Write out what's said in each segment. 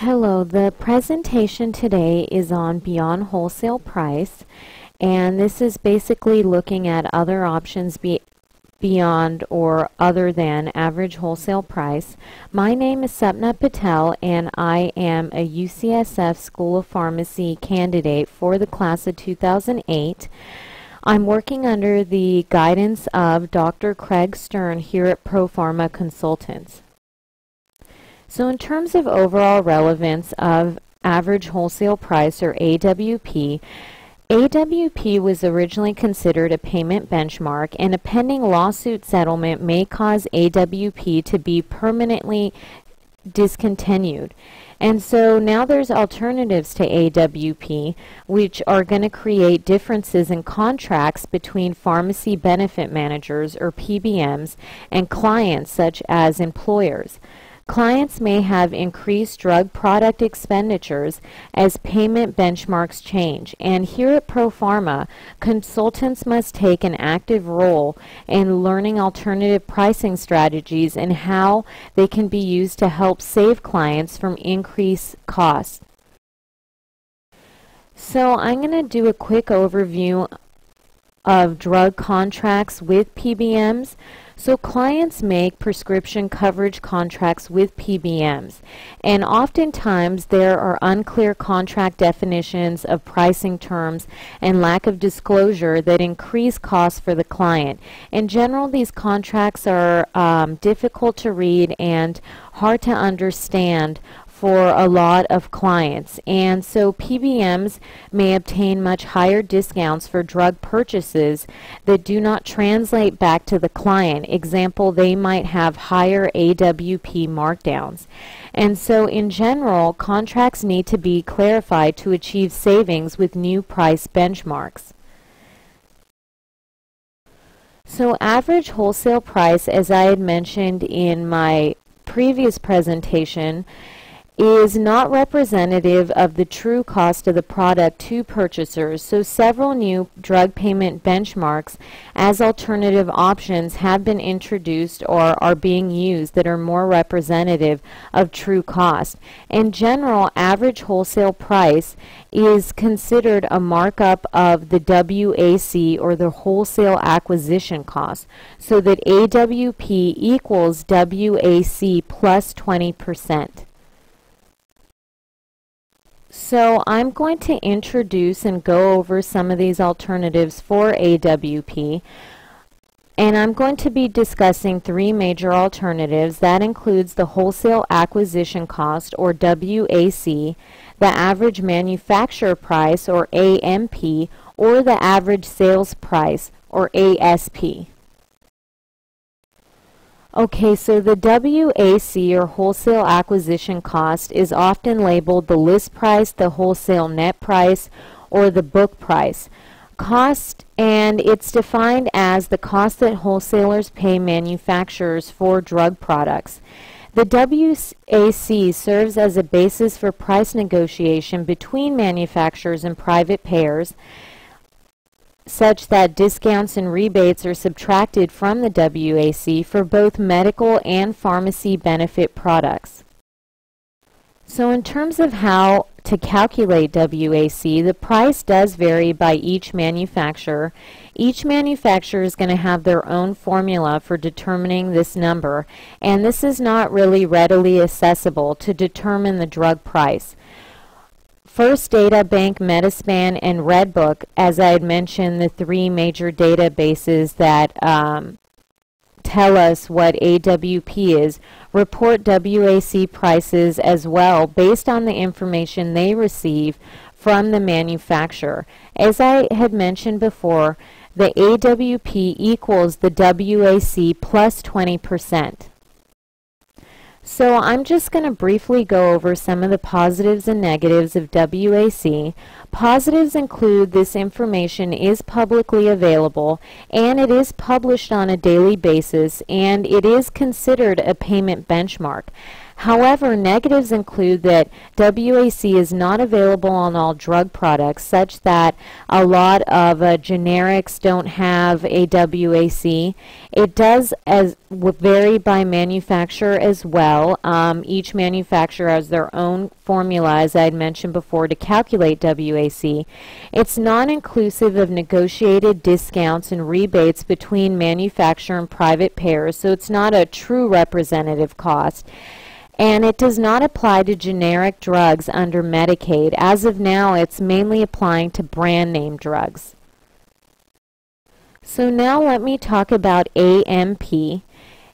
Hello, the presentation today is on Beyond Wholesale Price, and this is basically looking at other options beyond or other than average wholesale price. My name is Sapna Patel, and I am a UCSF School of Pharmacy candidate for the class of 2008. I'm working under the guidance of Dr. Craig Stern here at Pro Pharma Consultants. So in terms of overall relevance of average wholesale price, or AWP, AWP was originally considered a payment benchmark, and a pending lawsuit settlement may cause AWP to be permanently discontinued. And so now there's alternatives to AWP, which are going to create differences in contracts between pharmacy benefit managers, or PBMs, and clients such as employers. Clients may have increased drug product expenditures as payment benchmarks change, and here at Pro Pharma, consultants must take an active role in learning alternative pricing strategies and how they can be used to help save clients from increased costs. So I'm going to do a quick overview of drug contracts with PBMs. So clients make prescription coverage contracts with PBMs, and oftentimes there are unclear contract definitions of pricing terms and lack of disclosure that increase costs for the client. In general, these contracts are difficult to read and hard to understand for a lot of clients, and so PBMs may obtain much higher discounts for drug purchases that do not translate back to the client. Example, they might have higher AWP markdowns. And so in general, contracts need to be clarified to achieve savings with new price benchmarks. So average wholesale price, as I had mentioned in my previous presentation, is not representative of the true cost of the product to purchasers. So several new drug payment benchmarks as alternative options have been introduced or are being used that are more representative of true cost. In general, average wholesale price is considered a markup of the WAC, or the wholesale acquisition cost, so that AWP equals WAC plus 20%. So I'm going to introduce and go over some of these alternatives for AWP, and I'm going to be discussing three major alternatives. That includes the wholesale acquisition cost, or WAC, the average manufacturer price, or AMP, or the average sales price, or ASP. Okay, so the WAC, or wholesale acquisition cost, is often labeled the list price, the wholesale net price, or the book price. Cost, and it's defined as the cost that wholesalers pay manufacturers for drug products. The WAC serves as a basis for price negotiation between manufacturers and private payers, such that discounts and rebates are subtracted from the WAC for both medical and pharmacy benefit products. So in terms of how to calculate WAC, the price does vary by each manufacturer. Each manufacturer is going to have their own formula for determining this number, and this is not really readily accessible to determine the drug price. First Data Bank, Metaspan, and Redbook, as I had mentioned, the three major databases that tell us what AWP is, report WAC prices as well based on the information they receive from the manufacturer. As I had mentioned before, the AWP equals the WAC plus 20%. So I'm just going to briefly go over some of the positives and negatives of WAC. Positives include this information is publicly available, and it is published on a daily basis, and it is considered a payment benchmark. However, negatives include that WAC is not available on all drug products, such that a lot of generics don't have a WAC. It does vary by manufacturer as well. Each manufacturer has their own formula, as I had mentioned before, to calculate WAC. It's non-inclusive of negotiated discounts and rebates between manufacturer and private payers, so it's not a true representative cost. And it does not apply to generic drugs under Medicaid. As of now, it's mainly applying to brand name drugs. So now let me talk about AMP.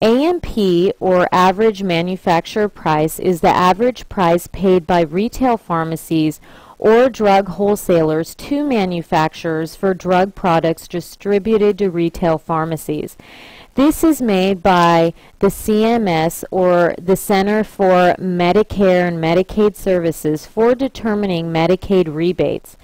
AMP, or average manufacturer price, is the average price paid by retail pharmacies or drug wholesalers to manufacturers for drug products distributed to retail pharmacies. This is made by the CMS, or the Center for Medicare and Medicaid Services, for determining Medicaid rebates.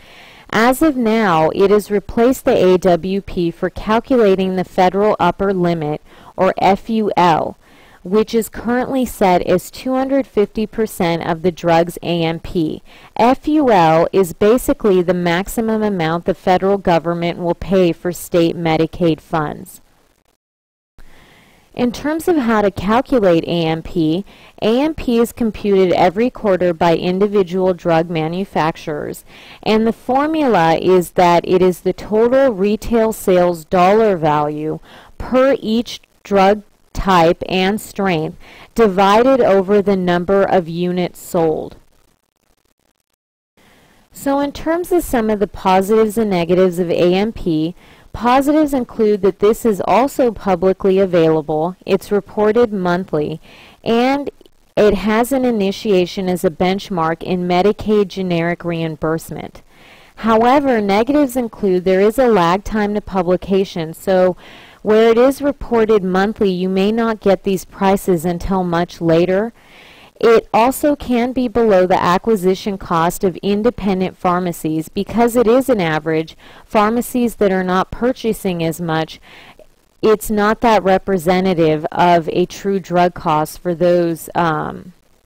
As of now, it has replaced the AWP for calculating the federal upper limit, or FUL, which is currently set as 250% of the drug's AMP. FUL is basically the maximum amount the federal government will pay for state Medicaid funds. In terms of how to calculate AMP, AMP is computed every quarter by individual drug manufacturers, and the formula is that it is the total retail sales dollar value per each drug type and strength divided over the number of units sold. So in terms of some of the positives and negatives of AMP, positives include that this is also publicly available, it's reported monthly, and it has an initiation as a benchmark in Medicaid generic reimbursement. However, negatives include there is a lag time to publication, so where it is reported monthly, you may not get these prices until much later. It also can be below the acquisition cost of independent pharmacies because it is an average. Pharmacies that are not purchasing as much, it's not that representative of a true drug cost for those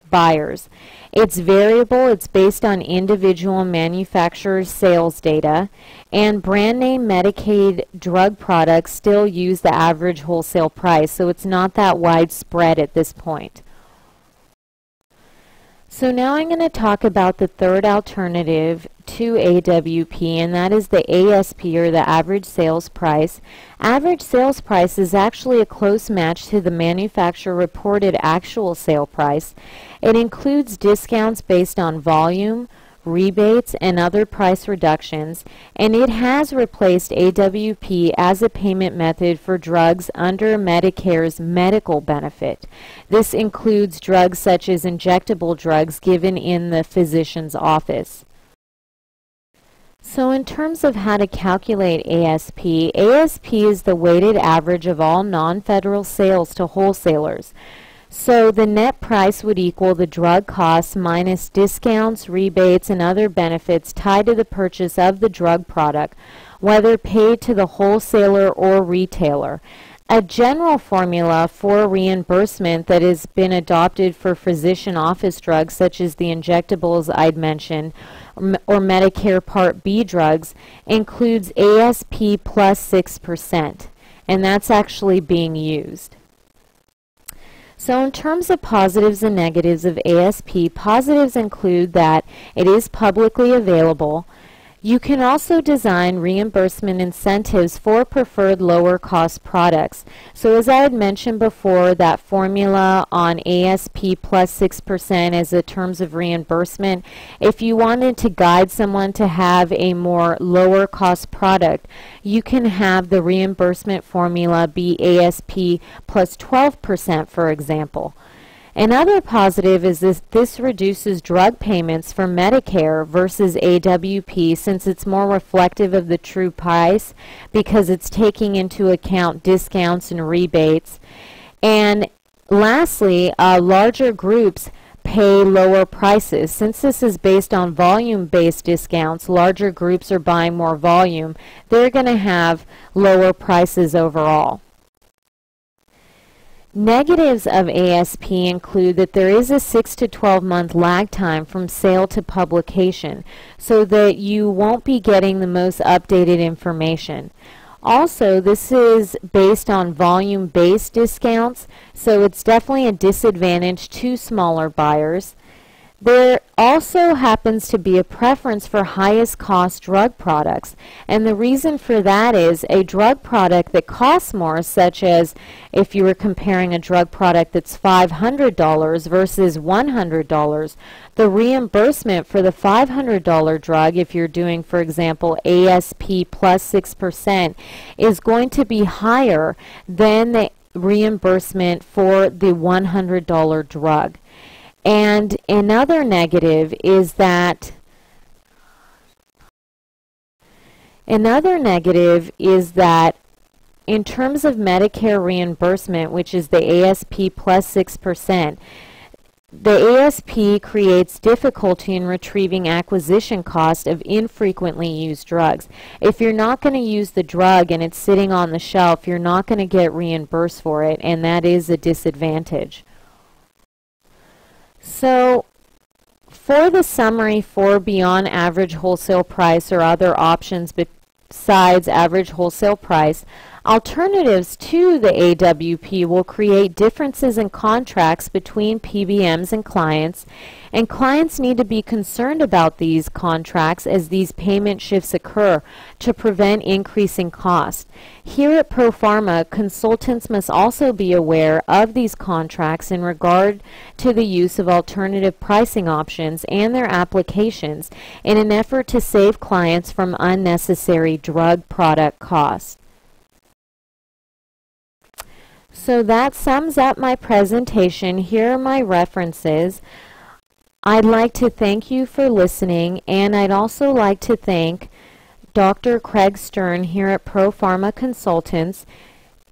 buyers. It's variable, it's based on individual manufacturers' sales data, and brand name Medicaid drug products still use the average wholesale price, so it's not that widespread at this point. So now I'm going to talk about the third alternative to AWP, and that is the ASP, or the average sales price. Average sales price is actually a close match to the manufacturer reported actual sale price. It includes discounts based on volume, rebates, and other price reductions, and it has replaced AWP as a payment method for drugs under Medicare's medical benefit. This includes drugs such as injectable drugs given in the physician's office. So in terms of how to calculate ASP, ASP is the weighted average of all non-federal sales to wholesalers. So the net price would equal the drug costs minus discounts, rebates, and other benefits tied to the purchase of the drug product, whether paid to the wholesaler or retailer. A general formula for reimbursement that has been adopted for physician office drugs, such as the injectables I'd mentioned, or Medicare Part B drugs, includes ASP plus 6%, and that's actually being used. So in terms of positives and negatives of ASP, positives include that it is publicly available. You can also design reimbursement incentives for preferred lower cost products. So as I had mentioned before, that formula on ASP plus 6% as a terms of reimbursement, if you wanted to guide someone to have a more lower cost product, you can have the reimbursement formula be ASP plus 12%, for example. Another positive is this reduces drug payments for Medicare versus AWP, since it's more reflective of the true price because it's taking into account discounts and rebates. And lastly, larger groups pay lower prices. Since this is based on volume-based discounts, larger groups are buying more volume. They're going to have lower prices overall. Negatives of ASP include that there is a 6 to 12 month lag time from sale to publication, so that you won't be getting the most updated information. Also, this is based on volume-based discounts, so it's definitely a disadvantage to smaller buyers. There also happens to be a preference for highest cost drug products, and the reason for that is a drug product that costs more, such as if you were comparing a drug product that's $500 versus $100, the reimbursement for the $500 drug, if you're doing, for example, ASP plus 6%, is going to be higher than the reimbursement for the $100 drug. And another negative is that in terms of Medicare reimbursement, which is the ASP plus 6%, the ASP creates difficulty in retrieving acquisition cost of infrequently used drugs. If you're not going to use the drug and it's sitting on the shelf, you're not going to get reimbursed for it, and that is a disadvantage. So, for the summary for beyond average wholesale price or other options besides average wholesale price, alternatives to the AWP will create differences in contracts between PBMs and clients need to be concerned about these contracts as these payment shifts occur to prevent increasing cost. Here at Pro Pharma, consultants must also be aware of these contracts in regard to the use of alternative pricing options and their applications in an effort to save clients from unnecessary drug product costs. So that sums up my presentation. Here are my references. I'd like to thank you for listening, and I'd also like to thank Dr. Craig Stern here at Pro Pharma Consultants.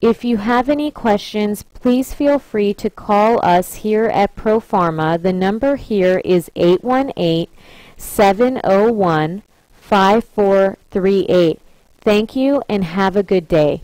If you have any questions, please feel free to call us here at Pro Pharma. The number here is 818-701-5438. Thank you and have a good day.